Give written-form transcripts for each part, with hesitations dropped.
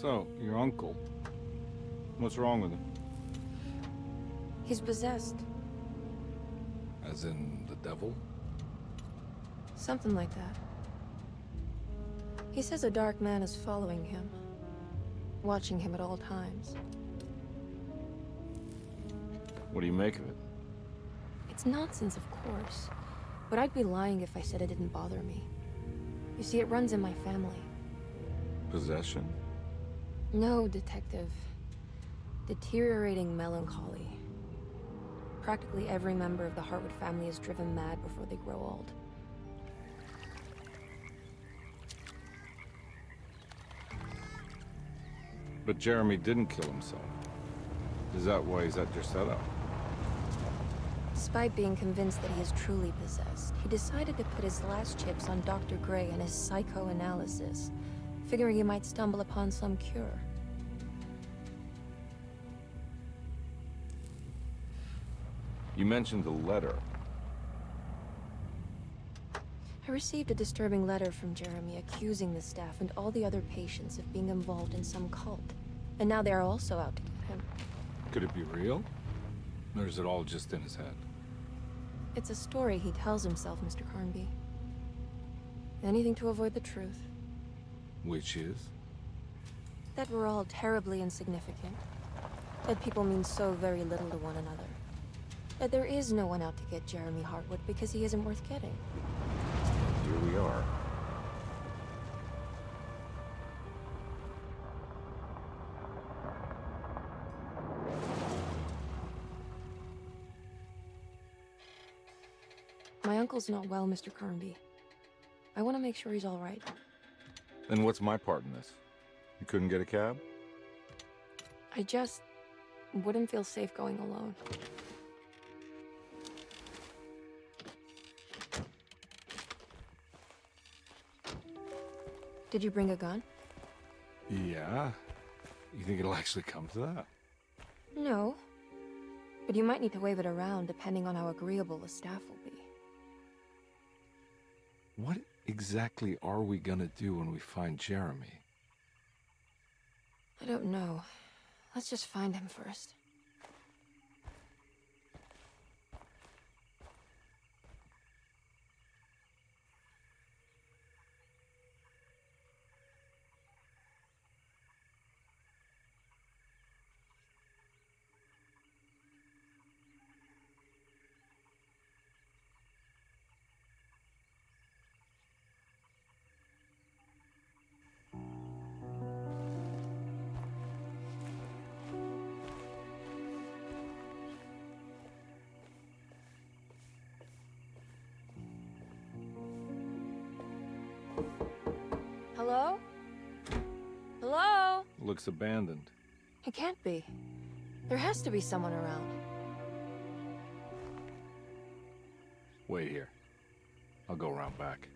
So, your uncle. What's wrong with him? He's possessed. As in the devil? Something like that. He says a dark man is following him, watching him at all times. What do you make of it? It's nonsense, of course, but I'd be lying if I said it didn't bother me. You see, it runs in my family. Possession? No, detective. Deteriorating melancholy. Practically every member of the Hartwood family is driven mad before they grow old. But Jeremy didn't kill himself. Is that why he's at Dersето? Despite being convinced that he is truly possessed, he decided to put his last chips on Dr. Gray and his psychoanalysis, figuring he might stumble upon some cure. You mentioned the letter. I received a disturbing letter from Jeremy accusing the staff and all the other patients of being involved in some cult. And now they are also out to get him. Could it be real? Or is it all just in his head? It's a story he tells himself, Mr. Carnby. Anything to avoid the truth. Which is? That we're all terribly insignificant. That people mean so very little to one another. That there is no one out to get Jeremy Hartwood because he isn't worth getting. Here we are. My uncle's not well, Mr. Carnby. I want to make sure he's all right. Then what's my part in this? You couldn't get a cab? I just wouldn't feel safe going alone. Did you bring a gun? Yeah. You think it'll actually come to that? No. But you might need to wave it around depending on how agreeable the staff will be. What exactly are we gonna do when we find Jeremy? I don't know. Let's just find him first. Hello? Hello? Looks abandoned. It can't be. There has to be someone around. Wait here. I'll go around back.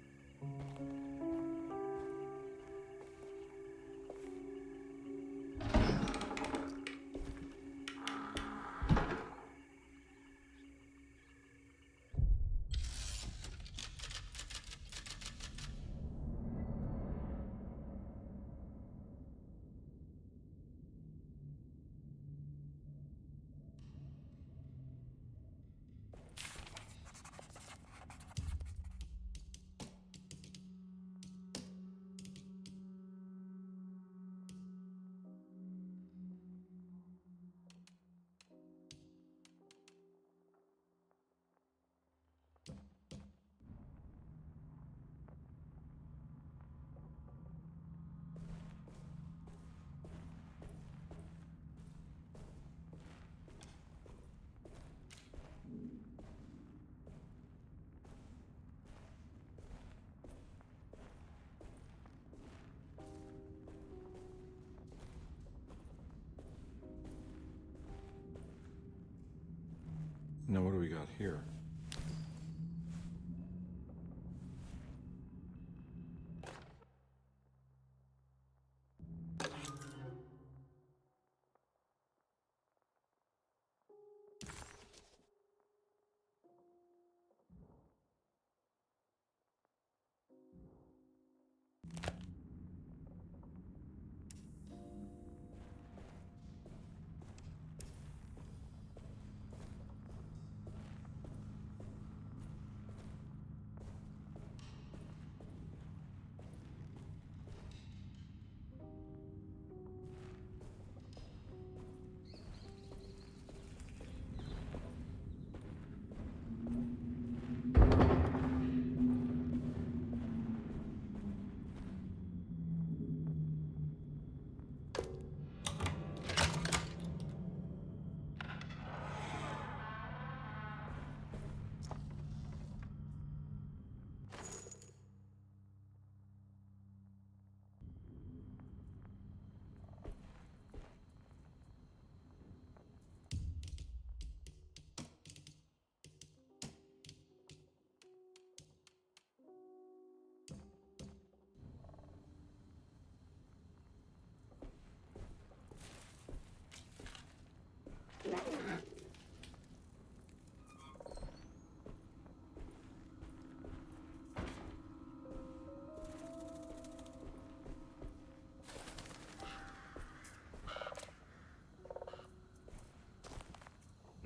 Now what do we got here?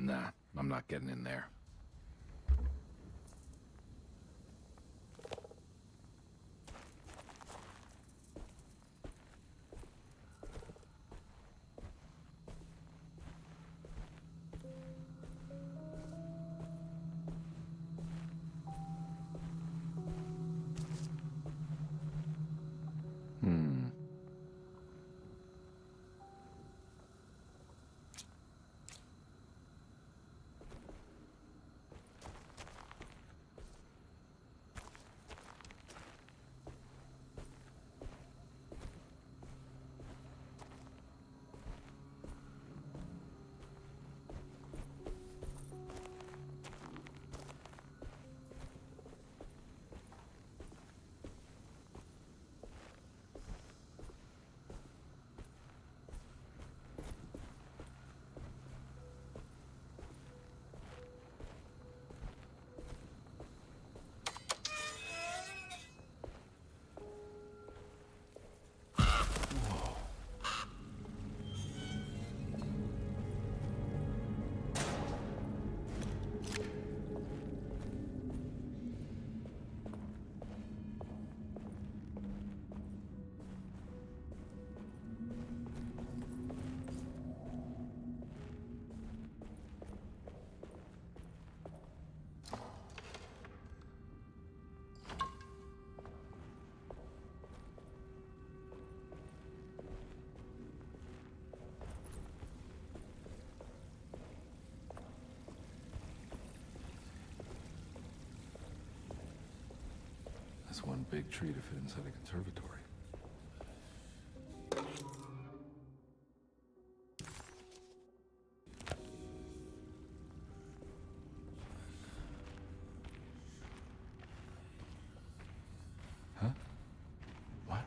Nah, I'm not getting in there. That's one big tree to fit inside a conservatory. Huh? What?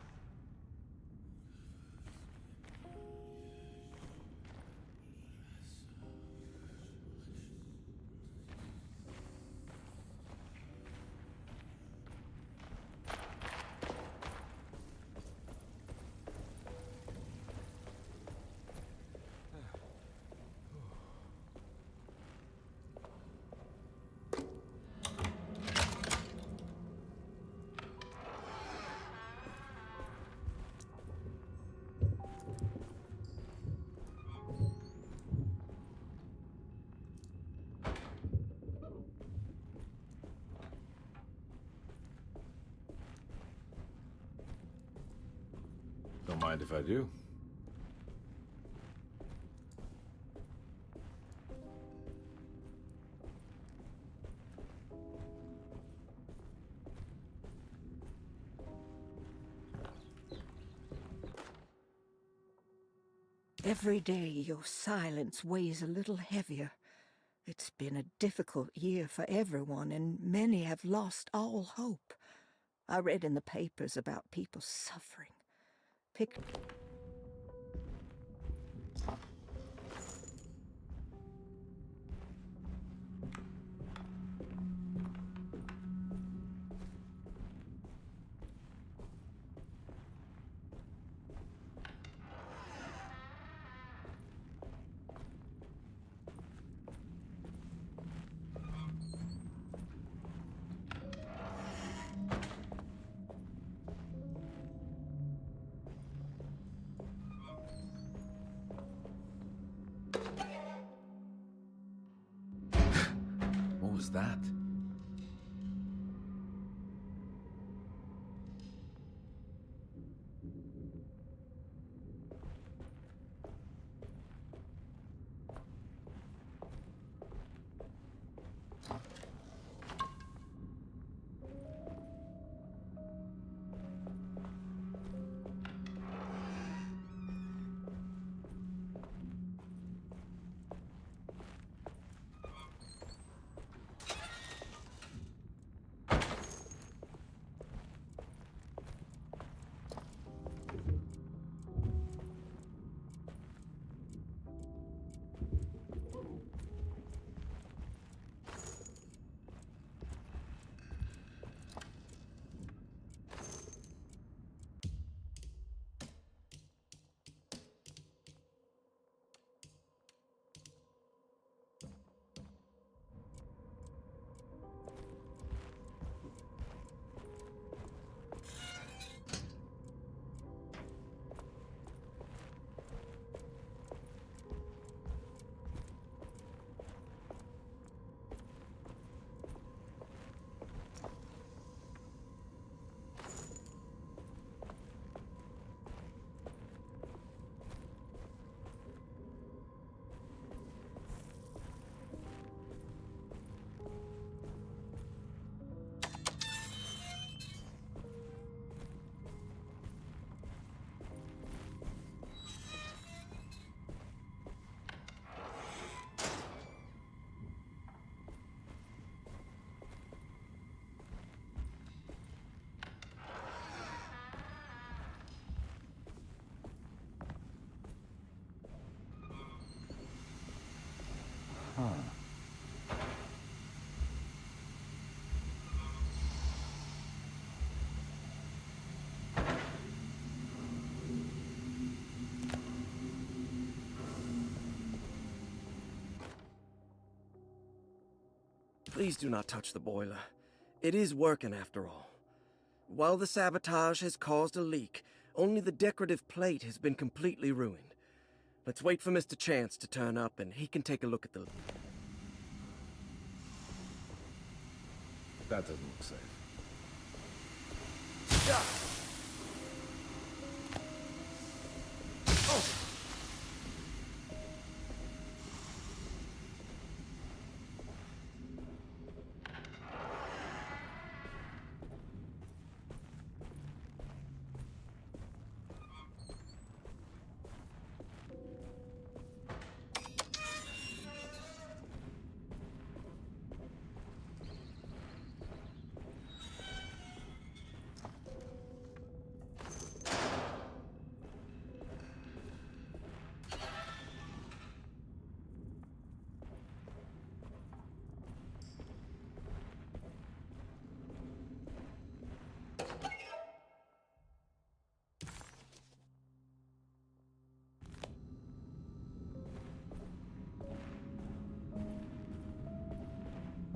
Don't mind if I do. Every day your silence weighs a little heavier. It's been a difficult year for everyone, and many have lost all hope. I read in the papers about people suffering. What was that? Please do not touch the boiler. It is working after all. While the sabotage has caused a leak, only the decorative plate has been completely ruined. Let's wait for Mr. Chance to turn up and he can take a look at the... That doesn't look safe.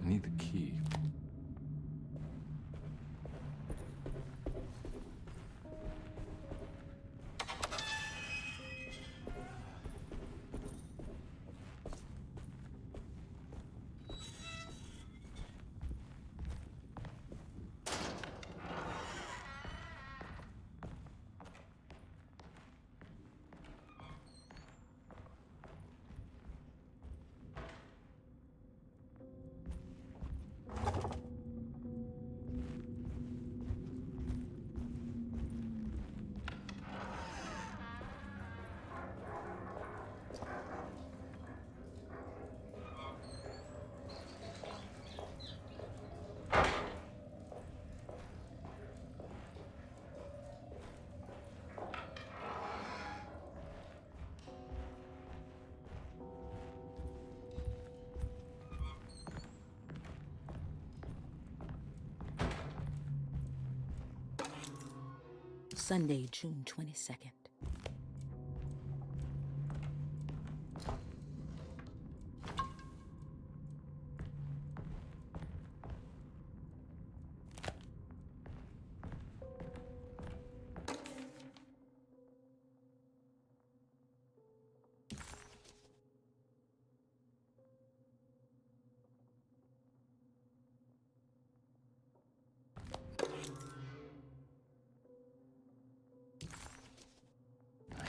I need the key. Sunday, June 22nd.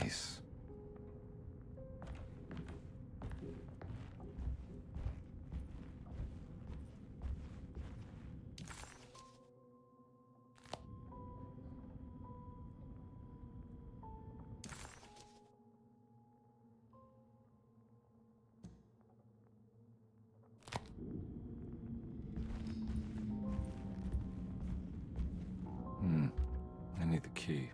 Nice. I need the key.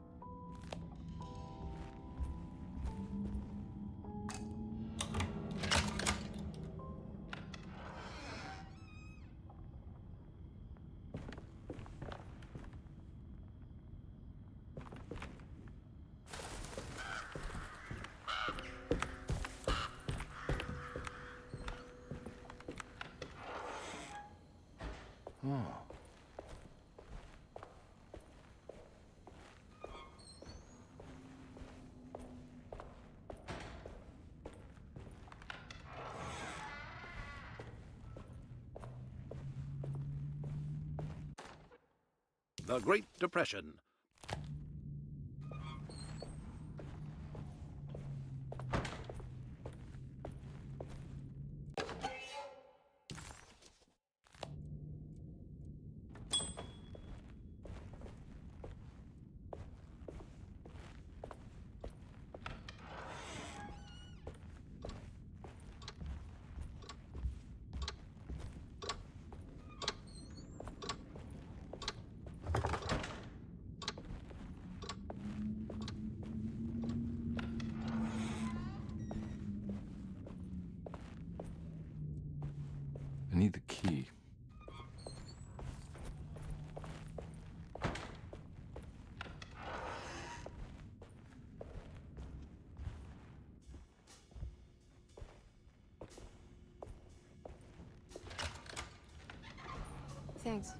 Oh. The Great Depression. I need the key. Thanks.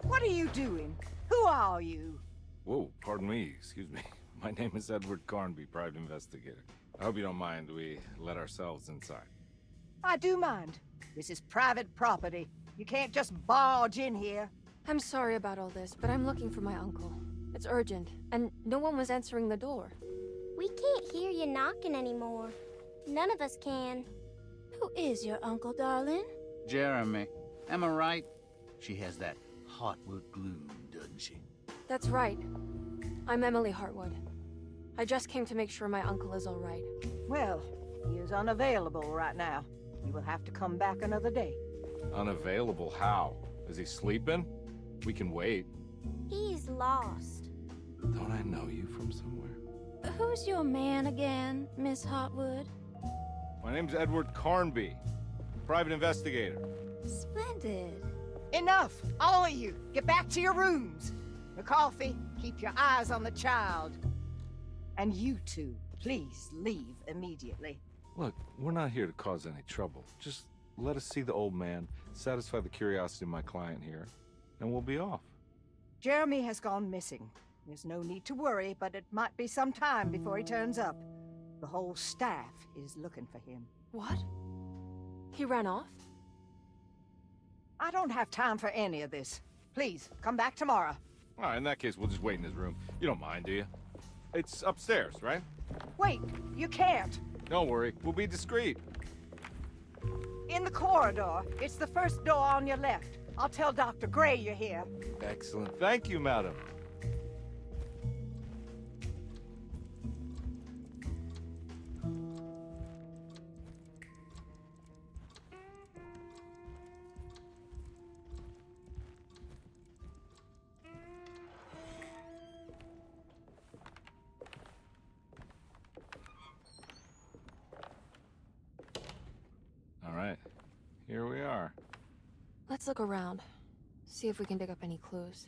What are you doing? Who are you? Whoa, pardon me, excuse me. My name is Edward Carnby, private investigator. I hope you don't mind we let ourselves inside. I do mind. This is private property. You can't just barge in here. I'm sorry about all this, but I'm looking for my uncle. It's urgent, and no one was answering the door. We can't hear you knocking anymore. None of us can. Who is your uncle, darling? Jeremy. Am I right? She has that heartwood glue, doesn't she? That's right. I'm Emily Hartwood. I just came to make sure my uncle is all right. Well, he is unavailable right now. You will have to come back another day. Unavailable how? Is he sleeping? We can wait. He's lost. Don't I know you from somewhere? Who's your man again, Miss Hartwood? My name's Edward Carnby, private investigator. Splendid. Enough! All of you, get back to your rooms. McCarthy, keep your eyes on the child. And you two, please leave immediately. Look, we're not here to cause any trouble. Just let us see the old man, satisfy the curiosity of my client here, and we'll be off. Jeremy has gone missing. There's no need to worry, but it might be some time before he turns up. The whole staff is looking for him. What? He ran off? I don't have time for any of this. Please, come back tomorrow. All right, in that case, we'll just wait in his room. You don't mind, do you? It's upstairs, right? Wait, you can't. Don't worry, we'll be discreet. In the corridor. It's the first door on your left. I'll tell Dr. Gray you're here. Excellent. Thank you, madam. All right, here we are. Let's look around. See if we can dig up any clues.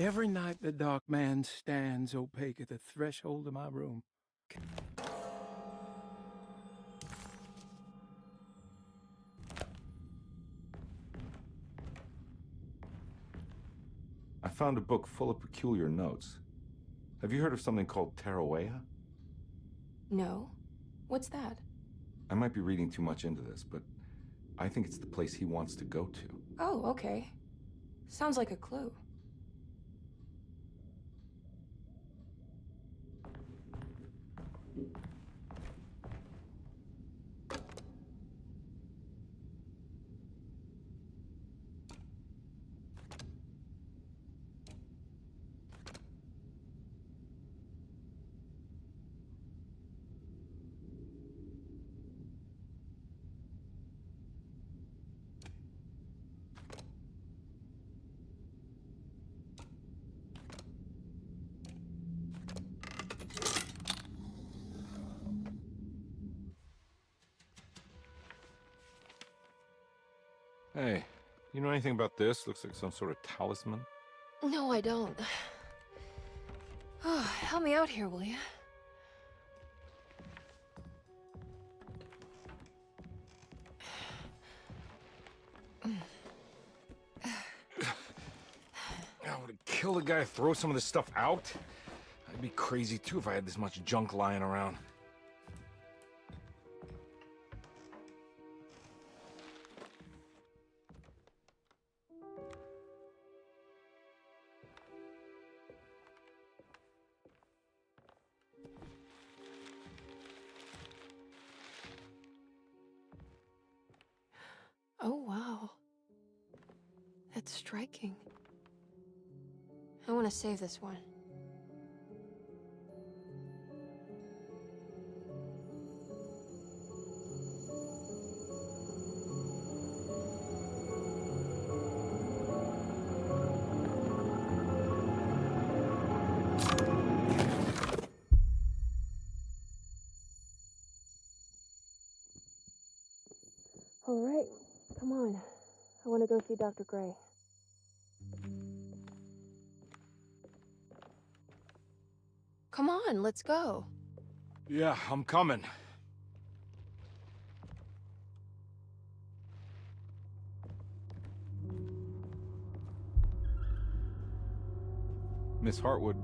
Every night the dark man stands opaque at the threshold of my room. I found a book full of peculiar notes. Have you heard of something called Tarawea? No? What's that? I might be reading too much into this, but I think it's the place he wants to go to. Oh, okay. Sounds like a clue. Hey, you know anything about this? Looks like some sort of talisman. No, I don't. Oh, help me out here, will you? I would kill the guy, throw some of this stuff out. I'd be crazy too if I had this much junk lying around. That's striking. I want to save this one. All right, come on. I want to go see Dr. Gray. Come on, let's go. Yeah, I'm coming. Miss Hartwood.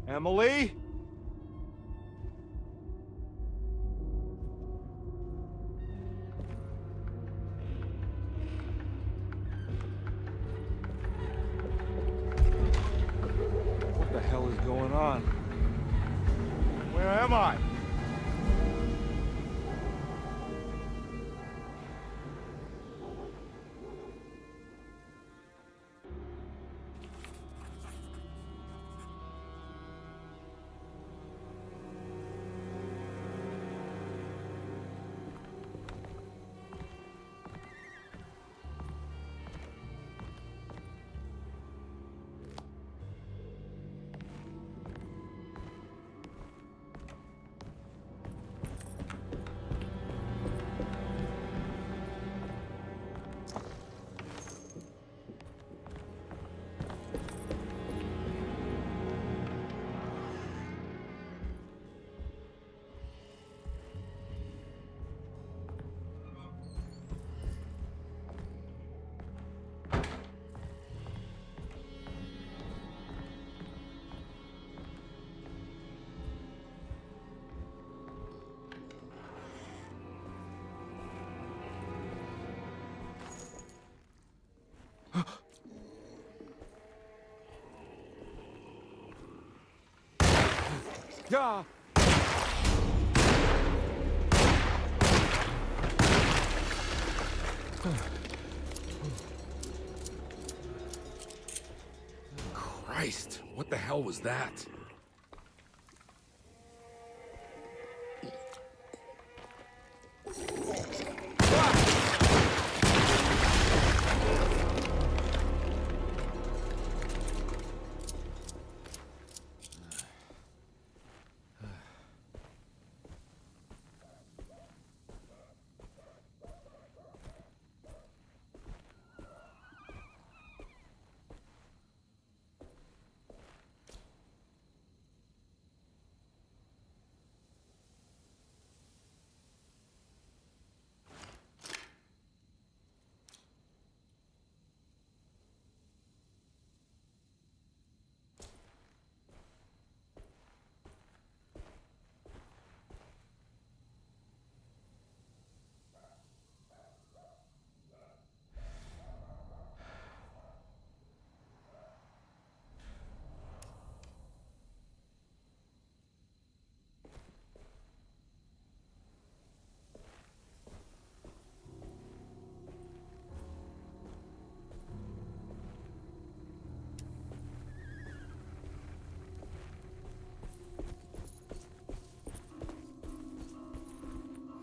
Emily? What the hell is going on? Where am I? Yeah. Christ, what the hell was that?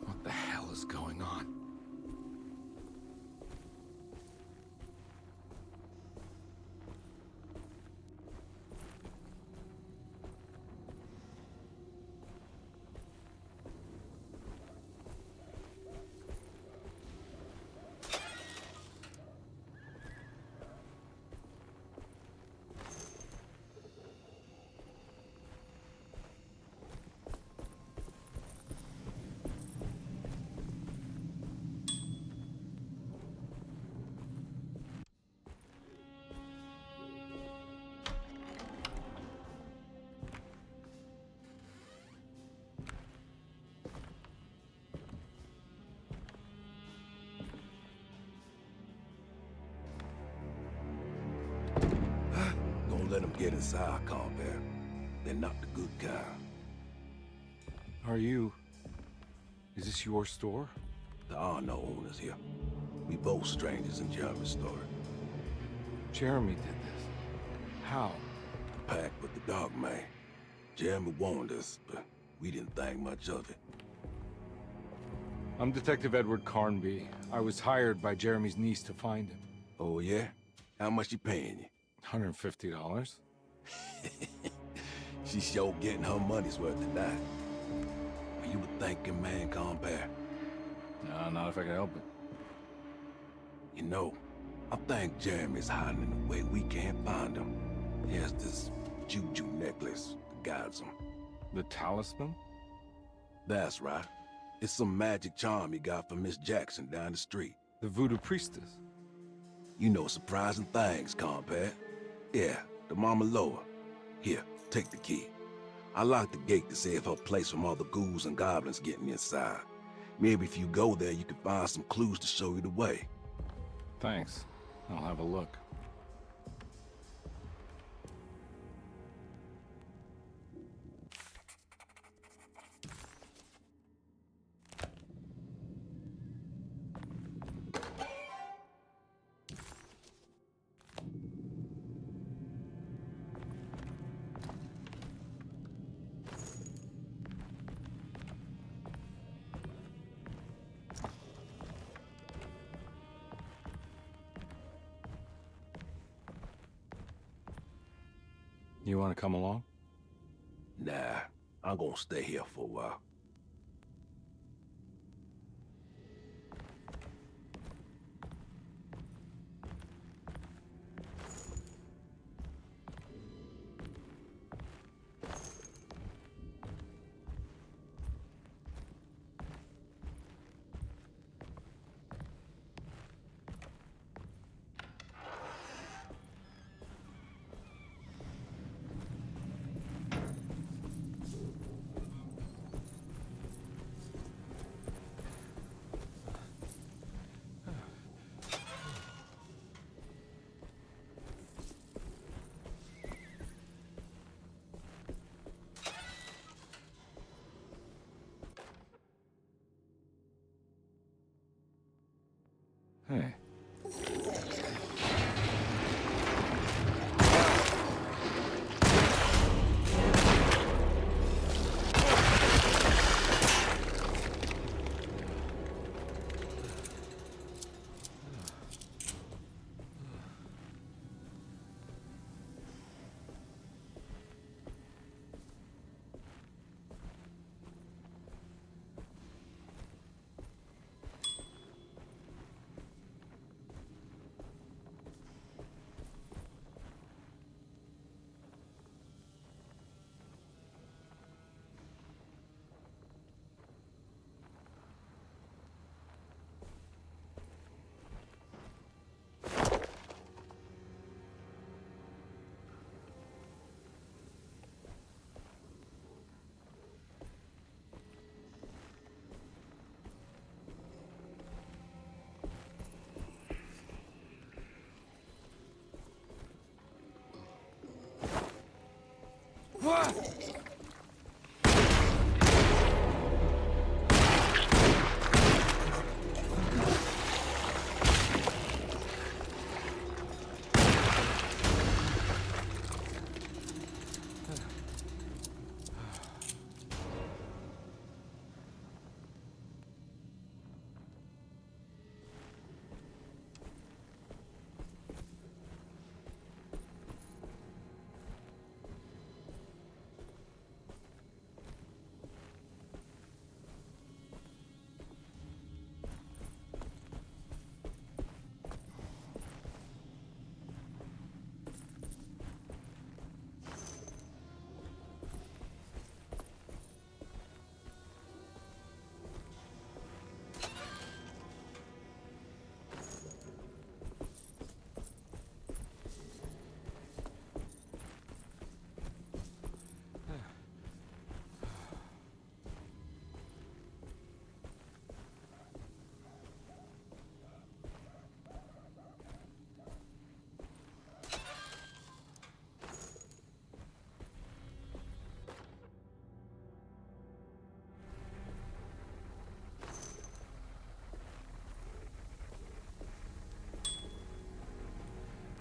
What the hell is going on? Don't let them get inside, Colbert. They're not the good kind. Are you... Is this your store? There are no owners here. We both strangers in Jeremy's story. Jeremy did this. How? Pact with the dog man. Jeremy warned us, but we didn't think much of it. I'm Detective Edward Carnby. I was hired by Jeremy's niece to find him. Oh, yeah? How much she paying you? $150. She's sure getting her money's worth tonight. Are you a thinking man, compare? No, not if I can help it. You know, I think Jeremy's hiding in a way we can't find him. He has this juju necklace that guides him. The talisman? That's right. It's some magic charm he got from Miss Jackson down the street. The voodoo priestess? You know surprising things, compare. Yeah, the Mama Loa. Here, take the key. I locked the gate to save her place from all the ghouls and goblins getting inside. Maybe if you go there, you can find some clues to show you the way. Thanks. I'll have a look. You want to come along? Nah, I'm gonna stay here for a while. Hey.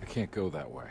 can't go that way.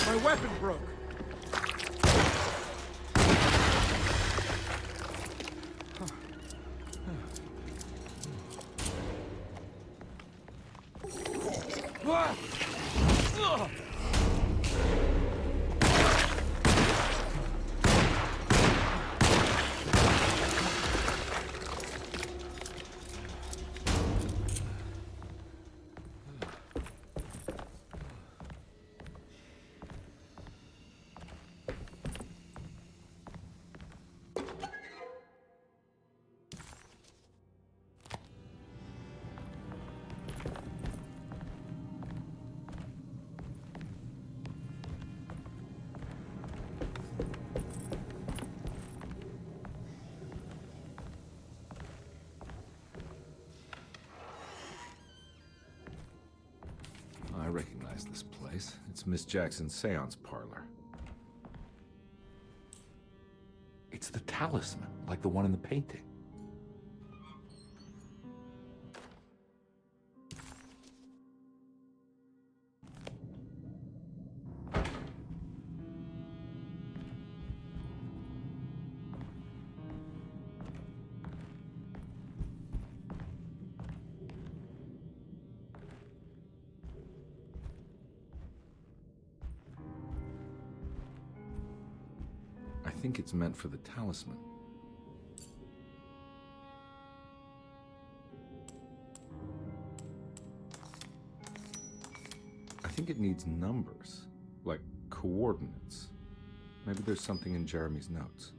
My weapon broke. I recognize this place. It's Miss Jackson's seance parlor. It's the talisman, like the one in the painting. I think it's meant for the talisman. I think it needs numbers, like coordinates. Maybe there's something in Jeremy's notes.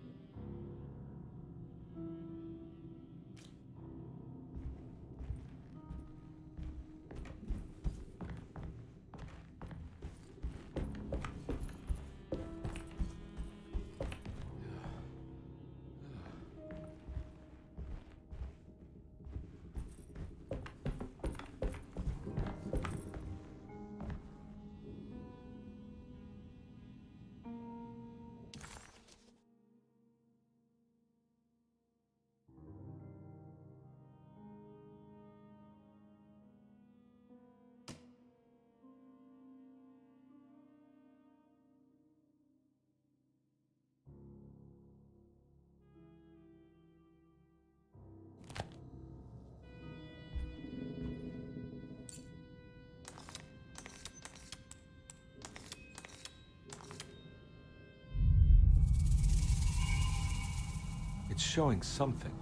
It's showing something.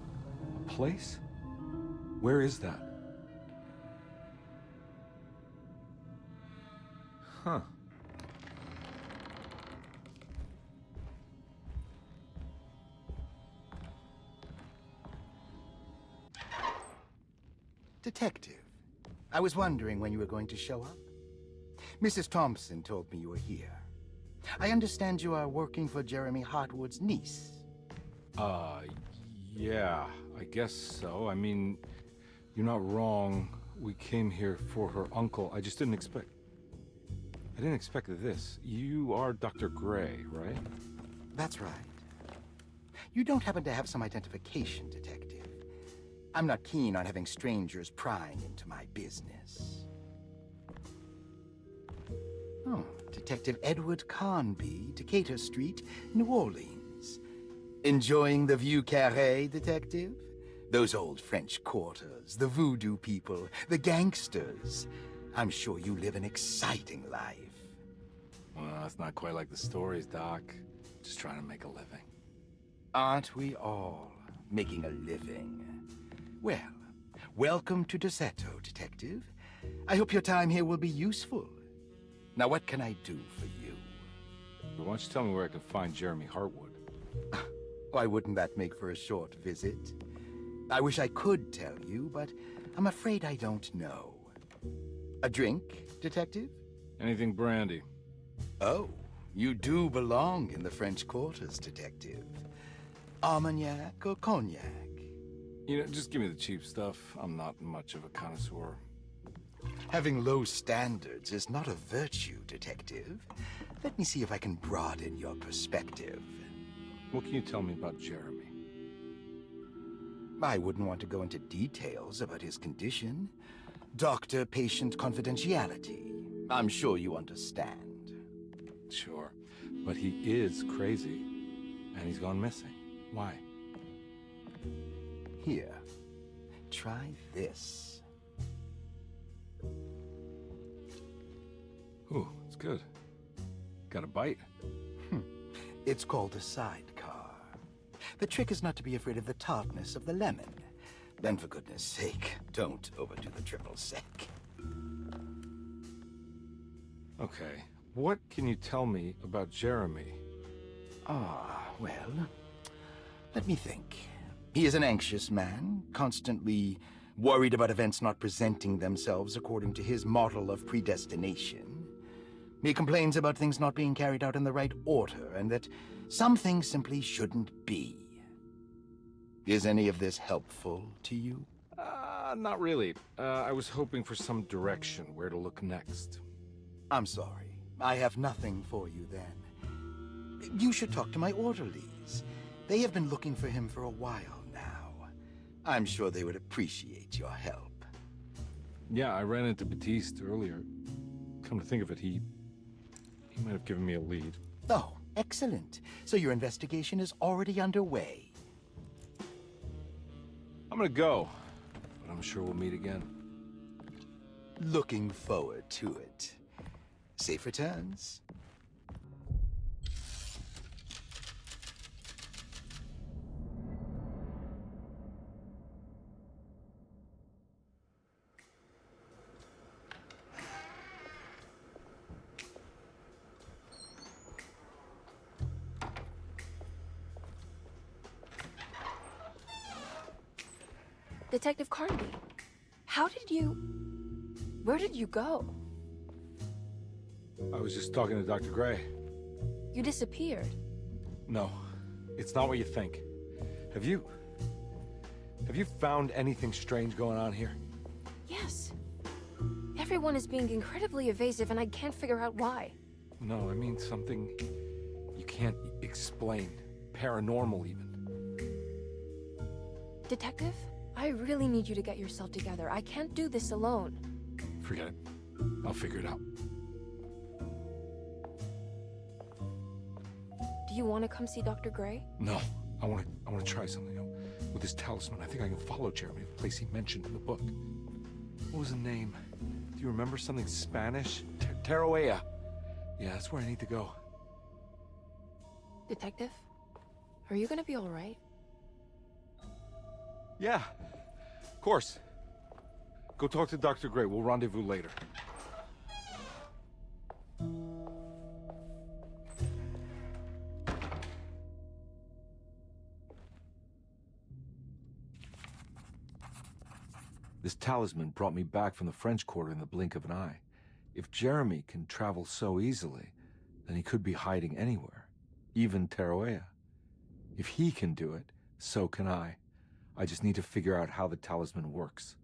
A place? Where is that? Huh. Detective, I was wondering when you were going to show up. Mrs. Thompson told me you were here. I understand you are working for Jeremy Hartwood's niece. Yeah, I guess so. I mean, you're not wrong. We came here for her uncle. I didn't expect this. You are Dr. Gray, right? That's right. You don't happen to have some identification, Detective. I'm not keen on having strangers prying into my business. Oh, Detective Edward Carnby, Decatur Street, New Orleans. Enjoying the Vieux Carré, Detective? Those old French quarters, the voodoo people, the gangsters. I'm sure you live an exciting life. Well, it's not quite like the stories, Doc. Just trying to make a living. Aren't we all making a living? Well, welcome to Dersето, Detective. I hope your time here will be useful. Now, what can I do for you? Why don't you tell me where I can find Jeremy Hartwood? Why wouldn't that make for a short visit? I wish I could tell you, but I'm afraid I don't know. A drink, Detective? Anything brandy. Oh, you do belong in the French quarters, Detective. Armagnac or cognac? You know, just give me the cheap stuff. I'm not much of a connoisseur. Having low standards is not a virtue, Detective. Let me see if I can broaden your perspective. What can you tell me about Jeremy? I wouldn't want to go into details about his condition. Doctor-patient confidentiality. I'm sure you understand. Sure, but he is crazy, and he's gone missing. Why? Here, try this. Ooh, it's good. Got a bite? It's called a sidecar. The trick is not to be afraid of the tartness of the lemon. Then, for goodness sake, don't overdo the triple sec. Okay, what can you tell me about Jeremy? Well, let me think. He is an anxious man, constantly worried about events not presenting themselves according to his model of predestination. He complains about things not being carried out in the right order, and that some things simply shouldn't be. Is any of this helpful to you? Not really. I was hoping for some direction, where to look next. I'm sorry. I have nothing for you then. You should talk to my orderlies. They have been looking for him for a while now. I'm sure they would appreciate your help. Yeah, I ran into Batiste earlier. Come to think of it, he might have given me a lead. Oh, excellent. So your investigation is already underway. I'm gonna go, but I'm sure we'll meet again. Looking forward to it. Safe returns. Detective Carnby, where did you go? I was just talking to Dr. Gray. You disappeared. No, it's not what you think. Have you found anything strange going on here? Yes. Everyone is being incredibly evasive and I can't figure out why. No, I mean something you can't explain. Paranormal, even. Detective, I really need you to get yourself together. I can't do this alone. Forget it. I'll figure it out. Do you want to come see Dr. Gray? No, I want to try something. With this talisman, I think I can follow Jeremy to the place he mentioned in the book. What was the name? Do you remember something Spanish? Teroea. Yeah, that's where I need to go. Detective, are you gonna be all right? Yeah, of course. Go talk to Dr. Gray. We'll rendezvous later. This talisman brought me back from the French Quarter in the blink of an eye. If Jeremy can travel so easily, then he could be hiding anywhere, even Teroea. If he can do it, so can I. I just need to figure out how the talisman works.